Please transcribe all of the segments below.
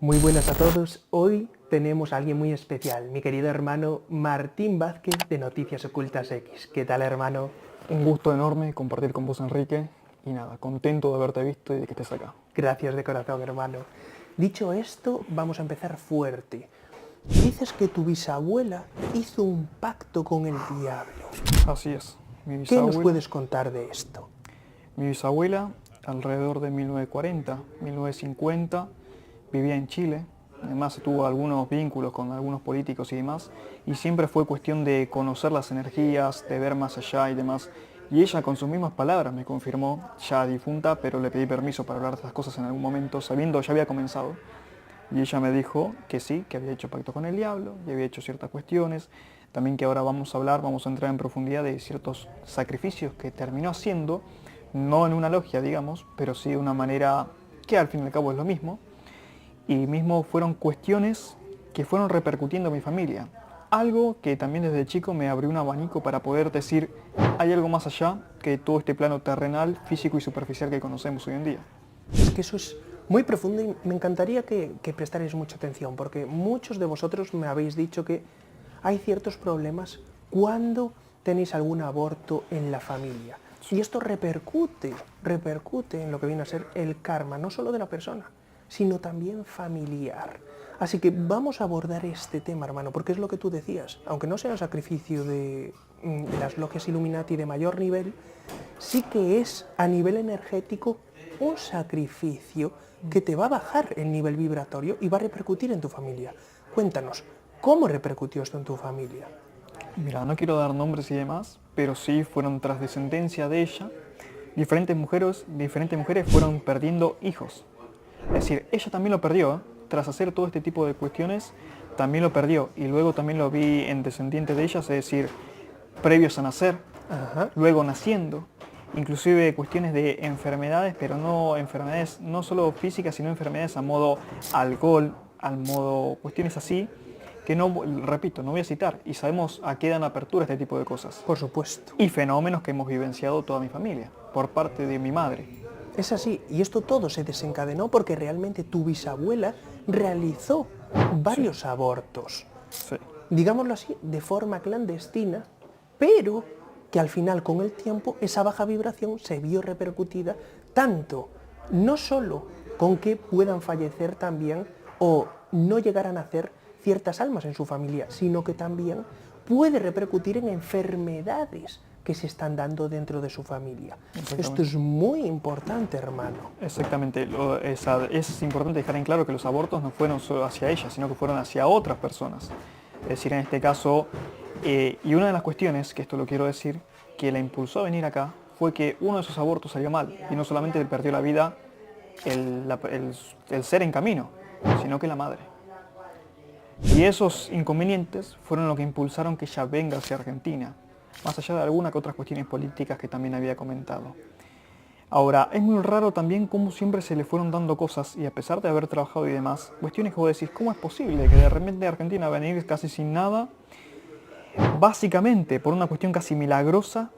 Muy buenas a todos. Hoy tenemos a alguien muy especial, mi querido hermano Martín Vázquez de Noticias Ocultas X. ¿Qué tal, hermano? Un gusto enorme compartir con vos, Enrique, y nada, contento de haberte visto y de que estés acá. Gracias de corazón, hermano. Dicho esto, vamos a empezar fuerte. Dices que tu bisabuela hizo un pacto con el diablo. Así es, ¿Qué nos puedes contar de esto? mi bisabuela, alrededor de 1940, 1950, vivía en Chile. Además tuvo algunos vínculos con algunos políticos y demás, y siempre fue cuestión de conocer las energías, de ver más allá y demás. Y ella con sus mismas palabras me confirmó, ya difunta, pero le pedí permiso para hablar de estas cosas en algún momento, sabiendo ya había comenzado. Y ella me dijo que sí, que había hecho pacto con el diablo y había hecho ciertas cuestiones. También que ahora vamos a hablar, vamos a entrar en profundidad de ciertos sacrificios que terminó haciendo, no en una logia, digamos, pero sí de una manera que al fin y al cabo es lo mismo. Y mismo fueron cuestiones que fueron repercutiendo en mi familia. Algo que también desde chico me abrió un abanico para poder decir, hay algo más allá que todo este plano terrenal, físico y superficial que conocemos hoy en día. Es que eso es muy profundo y me encantaría que prestarais mucha atención, porque muchos de vosotros me habéis dicho que hay ciertos problemas cuando tenéis algún aborto en la familia. Y esto repercute en lo que viene a ser el karma, no solo de la persona, sino también familiar. Así que vamos a abordar este tema, hermano, porque es lo que tú decías. Aunque no sea un sacrificio de las logias Illuminati de mayor nivel, sí que es a nivel energético un sacrificio que te va a bajar el nivel vibratorio y va a repercutir en tu familia. Cuéntanos, ¿cómo repercutió esto en tu familia? Mira, no quiero dar nombres y demás, pero sí fueron tras descendencia de ella, diferentes mujeres fueron perdiendo hijos. Es decir, ella también lo perdió, tras hacer todo este tipo de cuestiones, también lo perdió. Y luego también lo vi en descendientes de ellas, es decir, previos a nacer, Ajá. luego naciendo, inclusive cuestiones de enfermedades, pero no enfermedades no solo físicas, sino enfermedades a modo alcohol, al modo cuestiones así, que no, repito, no voy a citar, y sabemos a qué dan apertura este tipo de cosas. Por supuesto. Y fenómenos que hemos vivenciado toda mi familia, por parte de mi madre. Es así, y esto todo se desencadenó porque realmente tu bisabuela realizó varios abortos, Sí. digámoslo así, de forma clandestina, pero que al final con el tiempo esa baja vibración se vio repercutida tanto, no solo con que puedan fallecer también o no llegar a nacer ciertas almas en su familia, sino que también puede repercutir en enfermedades que se están dando dentro de su familia. Esto es muy importante, hermano. Exactamente, es importante dejar en claro que los abortos no fueron solo hacia ella, sino que fueron hacia otras personas. Es decir, en este caso, y una de las cuestiones, que esto lo quiero decir, que la impulsó a venir acá, fue que uno de esos abortos salió mal, y no solamente perdió la vida el ser en camino, sino que la madre. Y esos inconvenientes fueron lo que impulsaron que ella venga hacia Argentina, más allá de algunas que otras cuestiones políticas que también había comentado. Ahora, es muy raro también cómo siempre se le fueron dando cosas y a pesar de haber trabajado y demás, cuestiones que vos decís, ¿cómo es posible que de repente Argentina va a venir casi sin nada? Básicamente, por una cuestión casi milagrosa,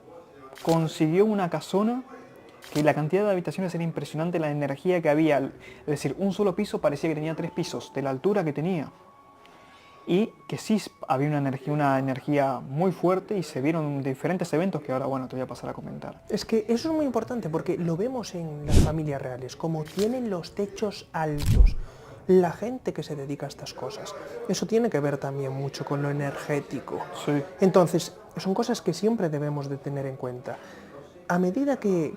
consiguió una casona que la cantidad de habitaciones era impresionante, la energía que había. Es decir, un solo piso parecía que tenía 3 pisos, de la altura que tenía. Y que sí había una energía muy fuerte y se vieron diferentes eventos que ahora, bueno, te voy a pasar a comentar. Es que eso es muy importante porque lo vemos en las familias reales, como tienen los techos altos, la gente que se dedica a estas cosas. Eso tiene que ver también mucho con lo energético. Sí. Entonces, son cosas que siempre debemos de tener en cuenta. A medida que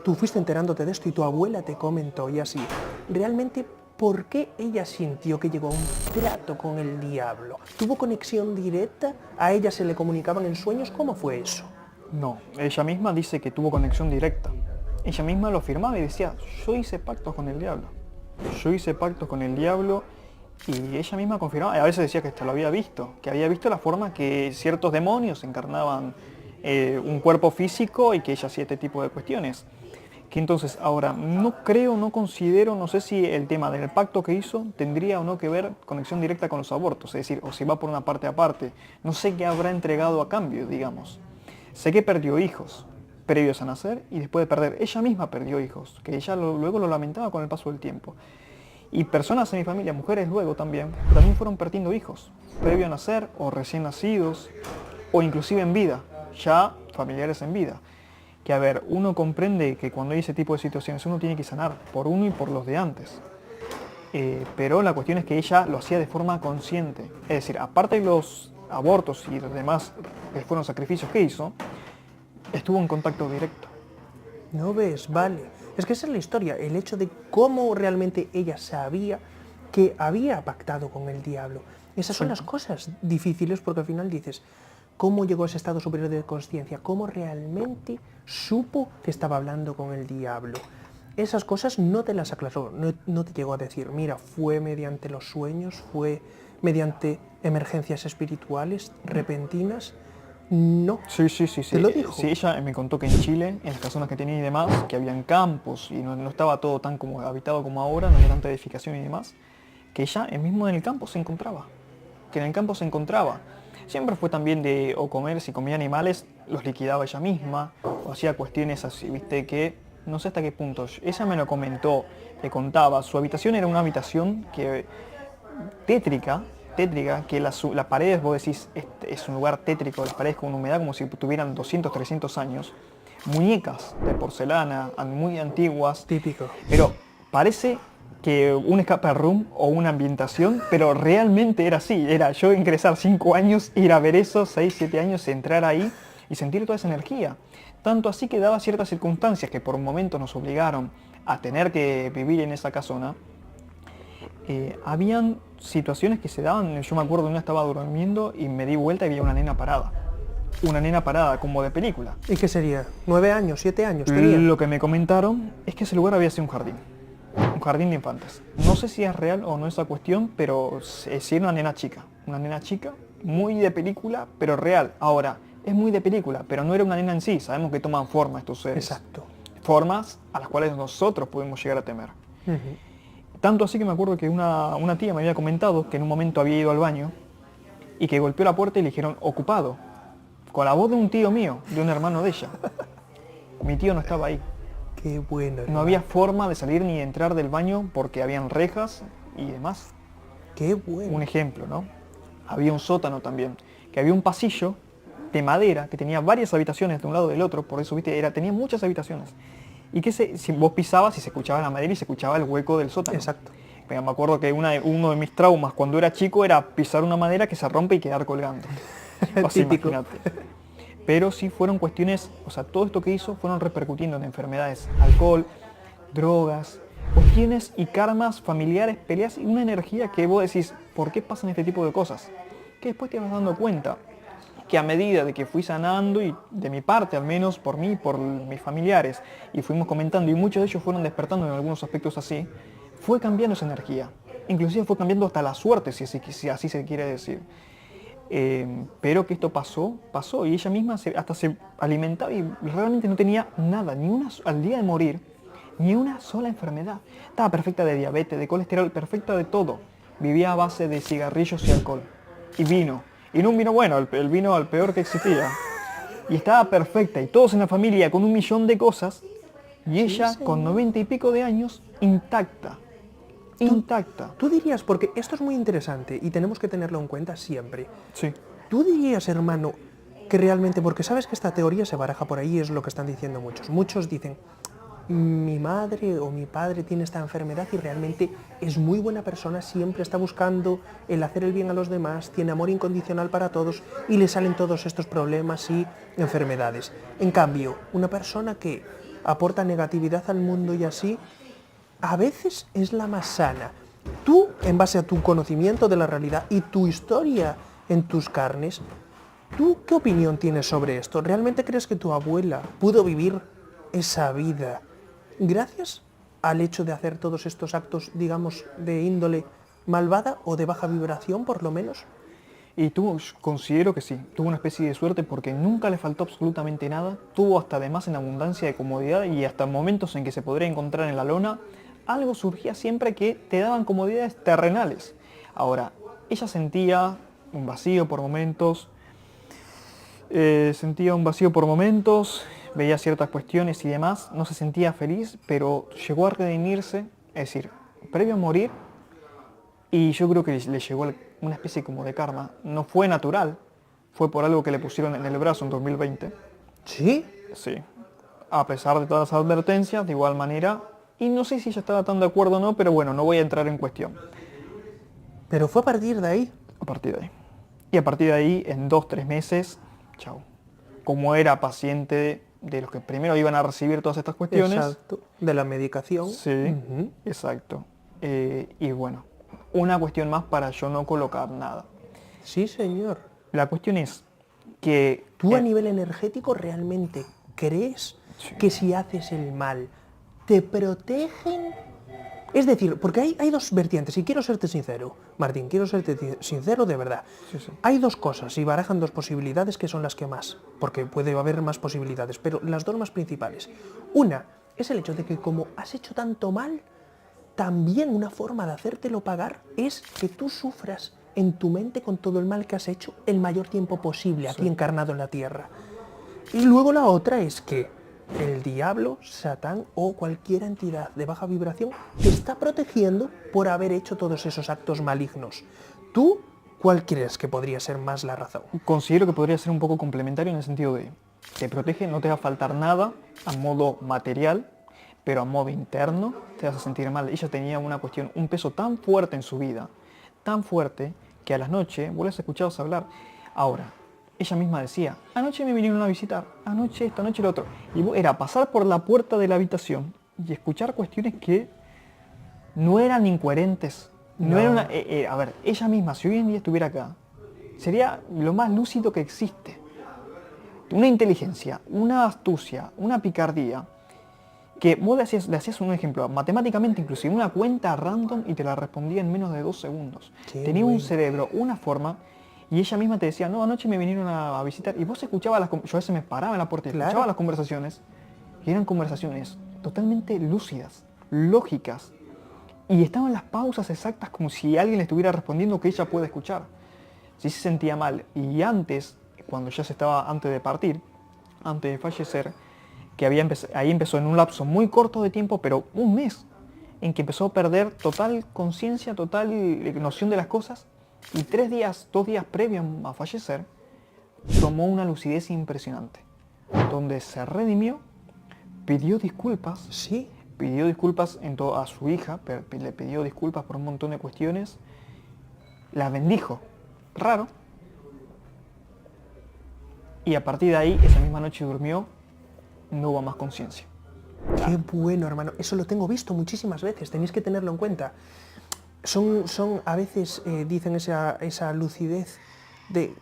tú fuiste enterándote de esto y tu abuela te comentó y así, realmente, ¿por qué ella sintió que llegó a un trato con el diablo? ¿Tuvo conexión directa? ¿A ella se le comunicaban en sueños? ¿Cómo fue eso? No, ella misma dice que tuvo conexión directa. Ella misma lo afirmaba y decía, yo hice pactos con el diablo. Yo hice pactos con el diablo y ella misma confirmaba, a veces decía que esto lo había visto, que había visto la forma que ciertos demonios encarnaban un cuerpo físico y que ella hacía este tipo de cuestiones. Que entonces, ahora, no creo, no considero, no sé si el tema del pacto que hizo tendría o no que ver conexión directa con los abortos, es decir, o si va por una parte aparte. No sé qué habrá entregado a cambio, digamos. Sé que perdió hijos previos a nacer y después de perder, ella misma perdió hijos, que ella luego lo lamentaba con el paso del tiempo. Y personas en mi familia, mujeres luego también fueron perdiendo hijos, previo a nacer o recién nacidos, o inclusive en vida, ya familiares en vida. Que a ver, uno comprende que cuando hay ese tipo de situaciones uno tiene que sanar por uno y por los de antes. Pero la cuestión es que ella lo hacía de forma consciente. Es decir, aparte de los abortos y los demás que fueron sacrificios que hizo, estuvo en contacto directo. ¿No ves? Vale. Es que esa es la historia, el hecho de cómo realmente ella sabía que había pactado con el diablo. Esas son las cosas difíciles porque al final dices, ¿cómo llegó a ese estado superior de conciencia? ¿Cómo realmente supo que estaba hablando con el diablo? Esas cosas no te las aclaró, no te llegó a decir, mira, fue mediante los sueños, fue mediante emergencias espirituales repentinas. No. Sí. ¿Te lo dijo? Sí, ella me contó que en Chile, en las casonas que tenía y demás, que habían campos y no estaba todo tan como habitado como ahora, no había tanta edificación y demás, que ella mismo en el campo se encontraba. Que en el campo se encontraba. Siempre fue también de o comer, si comía animales, los liquidaba ella misma, o hacía cuestiones así, viste, que no sé hasta qué punto. Ella me lo comentó, le contaba, su habitación era una habitación que tétrica, que las paredes, vos decís, es un lugar tétrico, las paredes con humedad como si tuvieran 200, 300 años, muñecas de porcelana, muy antiguas, Típico. pero parece que un escape room o una ambientación, pero realmente era así, era yo ingresar 5 años, ir a ver eso, 6, 7 años, entrar ahí y sentir toda esa energía. Tanto así que daba ciertas circunstancias que por momentos nos obligaron a tener que vivir en esa casona. Habían situaciones que se daban, yo me acuerdo, una estaba durmiendo y me di vuelta y había una nena parada, como de película. ¿Y qué sería? ¿9 años, 7 años tenía? Lo que me comentaron es que ese lugar había sido un jardín de infantes. No sé si es real o no esa cuestión, pero sí era una nena chica, muy de película, pero real. Ahora, es muy de película, pero no era una nena en sí, sabemos que toman forma estos seres. Exacto. Formas a las cuales nosotros podemos llegar a temer. Tanto así que me acuerdo que una tía me había comentado que en un momento había ido al baño y que golpeó la puerta y le dijeron ocupado, con la voz de un tío mío, de un hermano de ella. Mi tío no estaba ahí. Qué bueno. No había forma de salir ni de entrar del baño porque habían rejas y demás. Qué bueno. Un ejemplo, ¿no? Había un sótano también, que había un pasillo de madera que tenía varias habitaciones de un lado del otro, por eso, viste, tenía muchas habitaciones. Y que si vos pisabas y se escuchaba la madera y se escuchaba el hueco del sótano. Exacto. Pero me acuerdo que uno de mis traumas cuando era chico era pisar una madera que se rompe y quedar colgando. O sea, Típico. imagínate. Pero sí fueron cuestiones, o sea, todo esto que hizo fueron repercutiendo en enfermedades, alcohol, drogas, cuestiones y karmas familiares, peleas y una energía que vos decís, ¿por qué pasan este tipo de cosas? Que después te vas dando cuenta que a medida de que fui sanando, y de mi parte al menos, por mí, por mis familiares, y fuimos comentando, y muchos de ellos fueron despertando en algunos aspectos así, fue cambiando esa energía. Inclusive fue cambiando hasta la suerte, si así se quiere decir. Pero que esto pasó, y ella misma hasta se alimentaba y realmente no tenía nada, al día de morir, ni una sola enfermedad. Estaba perfecta de diabetes, de colesterol, perfecta de todo. Vivía a base de cigarrillos y alcohol. Y vino. Y no un vino bueno, el vino al peor que existía. Y estaba perfecta, y todos en la familia con 1.000.000 de cosas, y ella con 90 y pico de años, intacta. Tú dirías, porque esto es muy interesante y tenemos que tenerlo en cuenta siempre. Sí. Tú dirías, hermano, que realmente, porque sabes que esta teoría se baraja por ahí, es lo que están diciendo muchos. Muchos dicen, mi madre o mi padre tiene esta enfermedad y realmente es muy buena persona, siempre está buscando el hacer el bien a los demás, tiene amor incondicional para todos y le salen todos estos problemas y enfermedades. En cambio, una persona que aporta negatividad al mundo y así, a veces es la más sana. Tú, en base a tu conocimiento de la realidad y tu historia en tus carnes, ¿tú qué opinión tienes sobre esto? ¿Realmente crees que tu abuela pudo vivir esa vida gracias al hecho de hacer todos estos actos, digamos, de índole malvada o de baja vibración, por lo menos? Y considero que sí, tuvo una especie de suerte porque nunca le faltó absolutamente nada, tuvo hasta además en abundancia de comodidad y hasta momentos en que se podría encontrar en la lona, algo surgía siempre que te daban comodidades terrenales. Ahora, ella sentía un vacío por momentos, veía ciertas cuestiones y demás, no se sentía feliz, pero llegó a redimirse, es decir, previo a morir, y yo creo que le llegó una especie como de karma. No fue natural, fue por algo que le pusieron en el brazo en 2020. ¿Sí? Sí. A pesar de todas las advertencias, de igual manera, y no sé si ella estaba tan de acuerdo o no, pero bueno, no voy a entrar en cuestión. Pero fue a partir de ahí. A partir de ahí. Y a partir de ahí, en 2-3 meses, chao. Como era paciente de los que primero iban a recibir todas estas cuestiones. Exacto. De la medicación. Sí, Ujú. exacto. Y bueno, una cuestión más para yo no colocar nada. Sí, señor. La cuestión es que... ¿Tú a nivel energético realmente crees Sí. que si haces el mal te protegen? Es decir, porque hay dos vertientes, y quiero serte sincero, Martín, quiero serte sincero de verdad. Sí, sí. Hay dos cosas, y barajan dos posibilidades que son las que más, porque puede haber más posibilidades, pero las dos más principales. Una es el hecho de que como has hecho tanto mal, también una forma de hacértelo pagar es que tú sufras en tu mente con todo el mal que has hecho el mayor tiempo posible aquí encarnado en la tierra. Y luego la otra es que el diablo, Satán o cualquier entidad de baja vibración te está protegiendo por haber hecho todos esos actos malignos. ¿Tú cuál crees que podría ser más la razón? Considero que podría ser un poco complementario en el sentido de te protege, no te va a faltar nada a modo material, pero a modo interno te vas a sentir mal. Ella tenía una cuestión, un peso tan fuerte en su vida, tan fuerte, que a las noches vos les escuchabas hablar. Ahora, ella misma decía, anoche me vinieron a visitar, anoche esto, anoche lo otro. Y era pasar por la puerta de la habitación y escuchar cuestiones que no eran incoherentes. No era una, a ver, ella misma, si hoy en día estuviera acá, sería lo más lúcido que existe. Una inteligencia, una astucia, una picardía, que vos le hacías un ejemplo, matemáticamente inclusive, una cuenta random y te la respondía en menos de 2 segundos. Qué Tenía un bueno. cerebro, una forma, y ella misma te decía, no, anoche me vinieron a visitar, y vos escuchabas yo a veces me paraba en la puerta y Claro. escuchaba las conversaciones, y eran conversaciones totalmente lúcidas, lógicas, y estaban las pausas exactas como si alguien le estuviera respondiendo que ella puede escuchar. Sí se sentía mal, y antes, cuando ya se estaba, antes de partir, antes de fallecer, que ahí empezó en un lapso muy corto de tiempo, pero un mes, en que empezó a perder total conciencia, total noción de las cosas, y 2 días previos a fallecer, tomó una lucidez impresionante, donde se redimió, pidió disculpas, Sí, pidió disculpas a su hija, le pidió disculpas por un montón de cuestiones, la bendijo, raro, y a partir de ahí, esa misma noche durmió, no hubo más conciencia. qué bueno, hermano. Eso lo tengo visto muchísimas veces, tenéis que tenerlo en cuenta. Son a veces, dicen esa lucidez de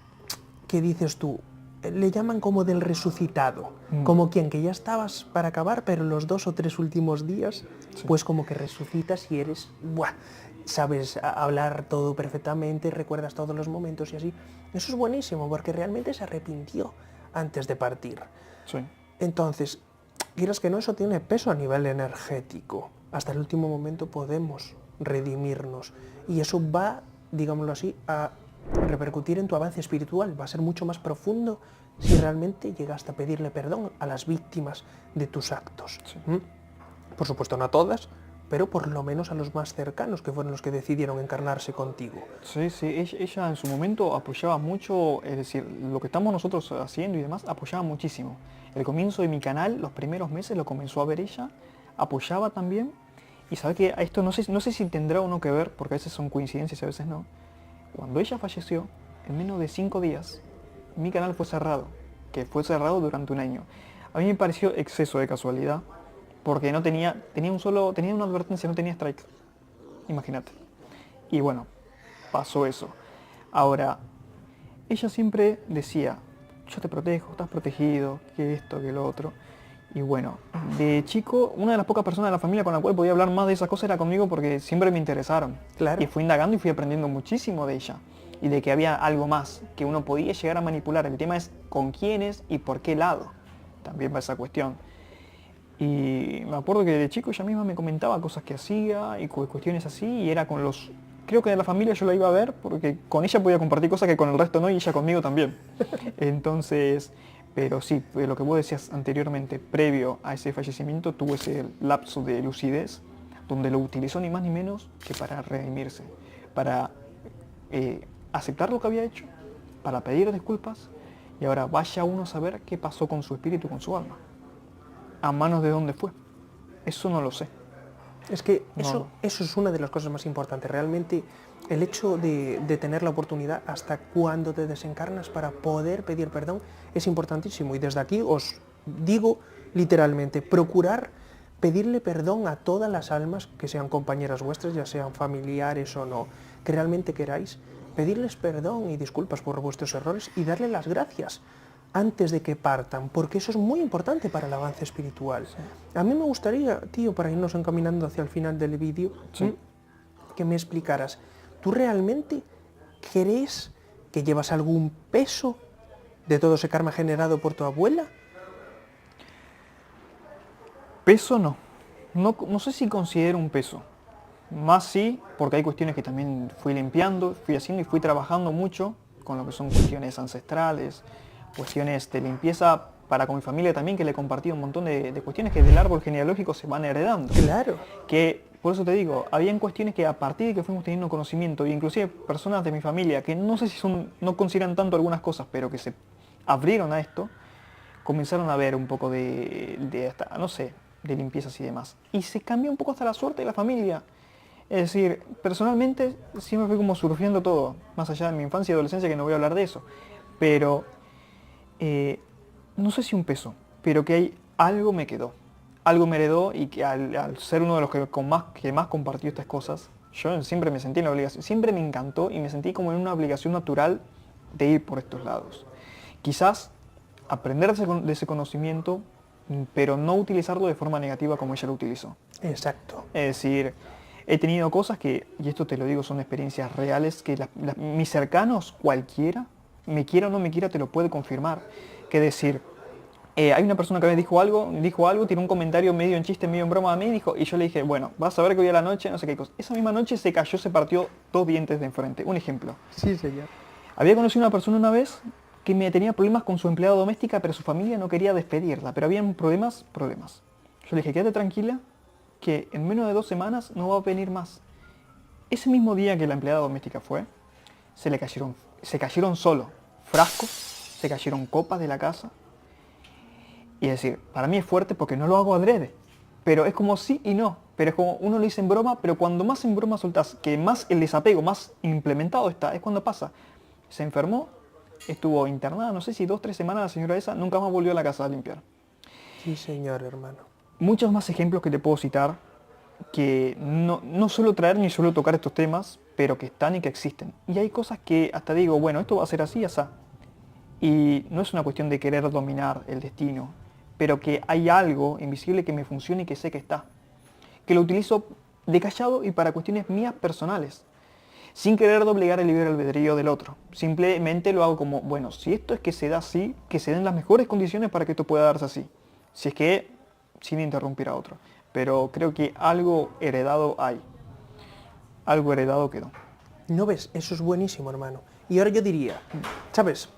que dices tú, le llaman como del resucitado, como quien que ya estabas para acabar, pero los 2 o 3 últimos días, pues como que resucitas y eres, ¡buah! Sabes hablar todo perfectamente, recuerdas todos los momentos y así. Eso es buenísimo, porque realmente se arrepintió antes de partir. Sí. Entonces, quieras que no, eso tiene peso a nivel energético. Hasta el último momento podemos redimirnos. Y eso va, digámoslo así, a repercutir en tu avance espiritual. Va a ser mucho más profundo si realmente llegaste a pedirle perdón a las víctimas de tus actos. Sí. Por supuesto, no a todas, pero por lo menos a los más cercanos, que fueron los que decidieron encarnarse contigo. Sí, sí, ella en su momento apoyaba mucho, es decir, lo que estamos nosotros haciendo y demás, apoyaba muchísimo. El comienzo de mi canal, los primeros meses lo comenzó a ver ella, apoyaba también, y sabe que esto no sé si tendrá o no que ver, porque a veces son coincidencias y a veces no. Cuando ella falleció, en menos de 5 días, mi canal fue cerrado, que fue cerrado durante un año. A mí me pareció exceso de casualidad, porque no tenía una advertencia, no tenía strike. Imagínate. Y bueno, pasó eso. Ahora, ella siempre decía, yo te protejo, estás protegido, que esto, que lo otro. Y bueno, de chico, una de las pocas personas de la familia con la cual podía hablar más de esas cosas era conmigo porque siempre me interesaron. Claro. Y fui indagando y fui aprendiendo muchísimo de ella. Y de que había algo más que uno podía llegar a manipular. El tema es con quiénes y por qué lado. También va esa cuestión. Y me acuerdo que de chico ella misma me comentaba cosas que hacía y cuestiones así, y era con los... Creo que de la familia yo la iba a ver porque con ella podía compartir cosas que con el resto no, y ella conmigo también. Entonces, pero sí, lo que vos decías anteriormente, previo a ese fallecimiento, tuvo ese lapso de lucidez donde lo utilizó ni más ni menos que para redimirse, para aceptar lo que había hecho, para pedir disculpas, y ahora vaya uno a saber qué pasó con su espíritu, con su alma. ¿A manos de dónde fue? Eso no lo sé. Es que No. eso es una de las cosas más importantes. Realmente el hecho de tener la oportunidad hasta cuando te desencarnas para poder pedir perdón es importantísimo. Y desde aquí os digo literalmente, procurar pedirle perdón a todas las almas, que sean compañeras vuestras, ya sean familiares o no, que realmente queráis, pedirles perdón y disculpas por vuestros errores y darle las gracias antes de que partan, porque eso es muy importante para el avance espiritual. A mí me gustaría, tío, para irnos encaminando hacia el final del vídeo, que me explicaras, ¿tú realmente crees que llevas algún peso de todo ese karma generado por tu abuela? Peso no. No sé si considero un peso. Más sí, porque hay cuestiones que también fui limpiando, fui haciendo y fui trabajando mucho con lo que son cuestiones ancestrales, cuestiones de limpieza para con mi familia también, que le he compartido un montón de cuestiones que del árbol genealógico se van heredando. Claro. Que, por eso te digo, habían cuestiones que a partir de que fuimos teniendo conocimiento, e inclusive personas de mi familia que no sé si no consideran tanto algunas cosas, pero que se abrieron a esto, comenzaron a ver un poco no sé, de limpiezas y demás. Y se cambió un poco hasta la suerte de la familia. Es decir, personalmente siempre fui como surgiendo todo, más allá de mi infancia y adolescencia, que no voy a hablar de eso. Pero, no sé si un peso, pero que hay algo me quedó. Algo me heredó y que al ser uno de los que más compartió estas cosas, yo siempre me sentí en la obligación, siempre me encantó y me sentí como en una obligación natural de ir por estos lados. Quizás aprender de ese conocimiento, pero no utilizarlo de forma negativa como ella lo utilizó. Exacto. Es decir, he tenido cosas que, y esto te lo digo, son experiencias reales, que mis cercanos, cualquiera, me quiera o no me quiera, te lo puede confirmar. Que decir, hay una persona que me dijo algo, tiró un comentario medio en chiste, medio en broma a mí, y yo le dije, bueno, vas a ver que hoy a la noche, no sé qué cosa. Esa misma noche se cayó, se partió 2 dientes de enfrente. Un ejemplo. Sí, señor. Había conocido a una persona una vez que tenía problemas con su empleada doméstica, pero su familia no quería despedirla, pero habían problemas. Yo le dije, quédate tranquila, que en menos de 2 semanas no va a venir más. Ese mismo día que la empleada doméstica fue, se cayeron solo frascos, se cayeron copas de la casa. Y es decir, para mí es fuerte porque no lo hago adrede, pero es como sí y no, pero es como uno lo dice en broma, pero cuando más en broma soltás, que más el desapego más implementado está, es cuando pasa. Se enfermó, estuvo internada, no sé si 2 o 3 semanas la señora esa, nunca más volvió a la casa a limpiar. Sí, señor, hermano. Muchos más ejemplos que te puedo citar, que no suelo traer ni suelo tocar estos temas, pero que están y que existen. Y hay cosas que hasta digo, bueno, esto va a ser así, así. Y no es una cuestión de querer dominar el destino, pero que hay algo invisible que me funciona y que sé que está. Que lo utilizo de callado y para cuestiones mías personales, sin querer doblegar el libre albedrío del otro. Simplemente lo hago como, bueno, si esto es que se da así, que se den las mejores condiciones para que esto pueda darse así. Si es que, sin interrumpir a otro. Pero creo que algo heredado hay. Algo heredado quedó. ¿No ves? Eso es buenísimo, hermano. Y ahora yo diría, ¿sabes?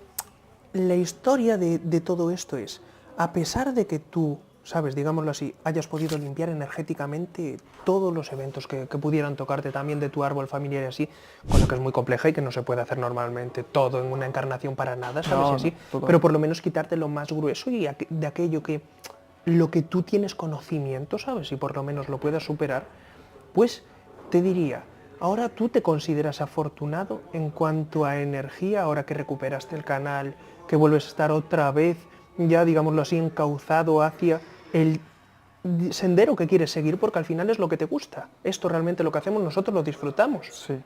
La historia de todo esto es, a pesar de que tú, sabes, digámoslo así, hayas podido limpiar energéticamente todos los eventos que pudieran tocarte también de tu árbol familiar y así, cosa que es muy compleja y que no se puede hacer normalmente todo en una encarnación para nada, ¿sabes? No, y así, no, pero por lo menos quitarte lo más grueso y de aquello que, lo que tú tienes conocimiento, ¿sabes? Y por lo menos lo puedas superar, pues te diría, ahora tú te consideras afortunado en cuanto a energía, ahora que recuperaste el canal, que vuelves a estar otra vez, ya digámoslo así, encauzado hacia el sendero que quieres seguir, porque al final es lo que te gusta. Esto realmente lo que hacemos nosotros lo disfrutamos. Sí.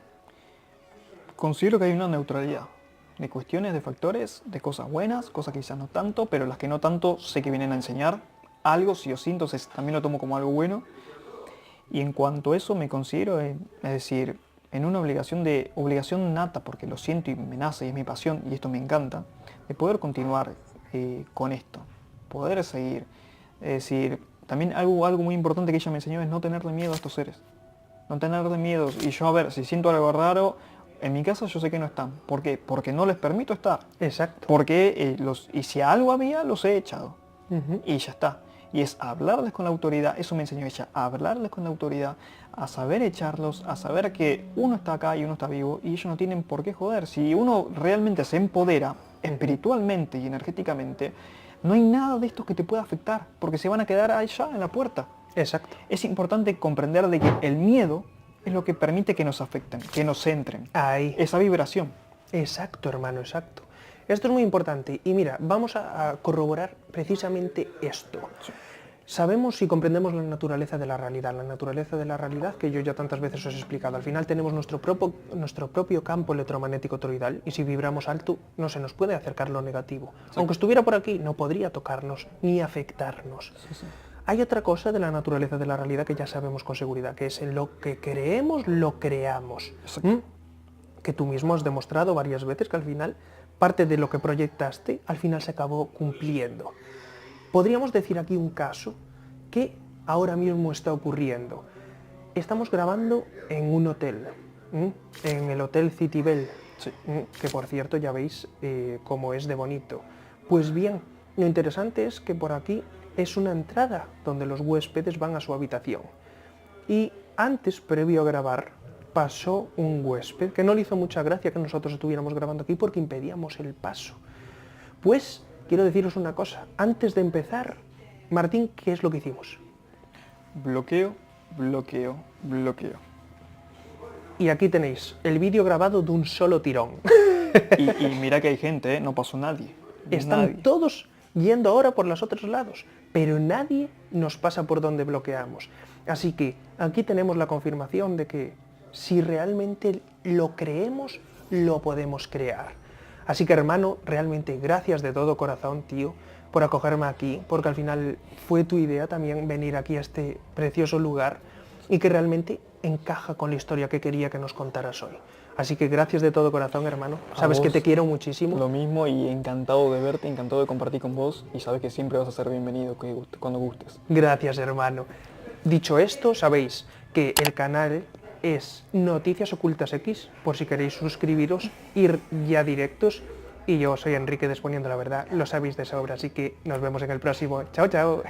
Considero que hay una neutralidad de cuestiones, de factores, de cosas buenas, cosas que quizás no tanto, pero las que no tanto sé que vienen a enseñar algo sí o sí, entonces también lo tomo como algo bueno. Y en cuanto a eso me considero, es decir, en una obligación nata, porque lo siento y me nace y es mi pasión y esto me encanta, de poder continuar con esto, poder seguir. Es decir, también algo muy importante que ella me enseñó es no tenerle miedo a estos seres. No tenerle miedo. Y yo, a ver, si siento algo raro, en mi casa yo sé que no están. ¿Por qué? Porque no les permito estar. Exacto. Porque y si algo había, los he echado. Y ya está. Y es hablarles con la autoridad, eso me enseñó ella, a hablarles con la autoridad, a saber echarlos, a saber que uno está acá y uno está vivo y ellos no tienen por qué joder. Si uno realmente se empodera espiritualmente y energéticamente, no hay nada de esto que te pueda afectar, porque se van a quedar allá en la puerta. Exacto. Es importante comprender de que el miedo es lo que permite que nos afecten, que nos centren. Ahí. Esa vibración. Exacto, hermano, exacto. Esto es muy importante. Y mira, vamos a corroborar precisamente esto. Sí. Sabemos y comprendemos la naturaleza de la realidad que yo ya tantas veces os he explicado. Al final tenemos nuestro propio campo electromagnético toroidal y si vibramos alto no se nos puede acercar lo negativo. Sí. Aunque estuviera por aquí, no podría tocarnos ni afectarnos. Sí, sí. Hay otra cosa de la naturaleza de la realidad que ya sabemos con seguridad, que es en lo que creemos, lo creamos. Que tú mismo has demostrado varias veces que al final parte de lo que proyectaste al final se acabó cumpliendo. Podríamos decir aquí un caso que ahora mismo está ocurriendo. Estamos grabando en un hotel, en el Hotel Citibel, sí. Que por cierto ya veis cómo es de bonito. Pues bien, lo interesante es que por aquí es una entrada donde los huéspedes van a su habitación. Y antes, previo a grabar, pasó un huésped que no le hizo mucha gracia que nosotros estuviéramos grabando aquí porque impedíamos el paso. Pues quiero deciros una cosa, antes de empezar, Martín, ¿qué es lo que hicimos? Bloqueo, bloqueo, bloqueo. Y aquí tenéis el vídeo grabado de un solo tirón. Y mira que hay gente, no pasó nadie. Están todos yendo ahora por los otros lados, pero nadie nos pasa por donde bloqueamos. Así que aquí tenemos la confirmación de que si realmente lo creemos, lo podemos crear. Así que hermano, realmente gracias de todo corazón, tío, por acogerme aquí, porque al final fue tu idea también venir aquí a este precioso lugar y que realmente encaja con la historia que quería que nos contaras hoy. Así que gracias de todo corazón, hermano. Sabes que te quiero muchísimo. Lo mismo y encantado de verte, encantado de compartir con vos y sabes que siempre vas a ser bienvenido cuando gustes. Gracias, hermano. Dicho esto, sabéis que el canal es Noticias Ocultas X, por si queréis suscribiros, ir ya directos. Y yo soy Enrique de Exponiendo la Verdad, lo sabéis de sobra, así que nos vemos en el próximo. ¡Chao, chao!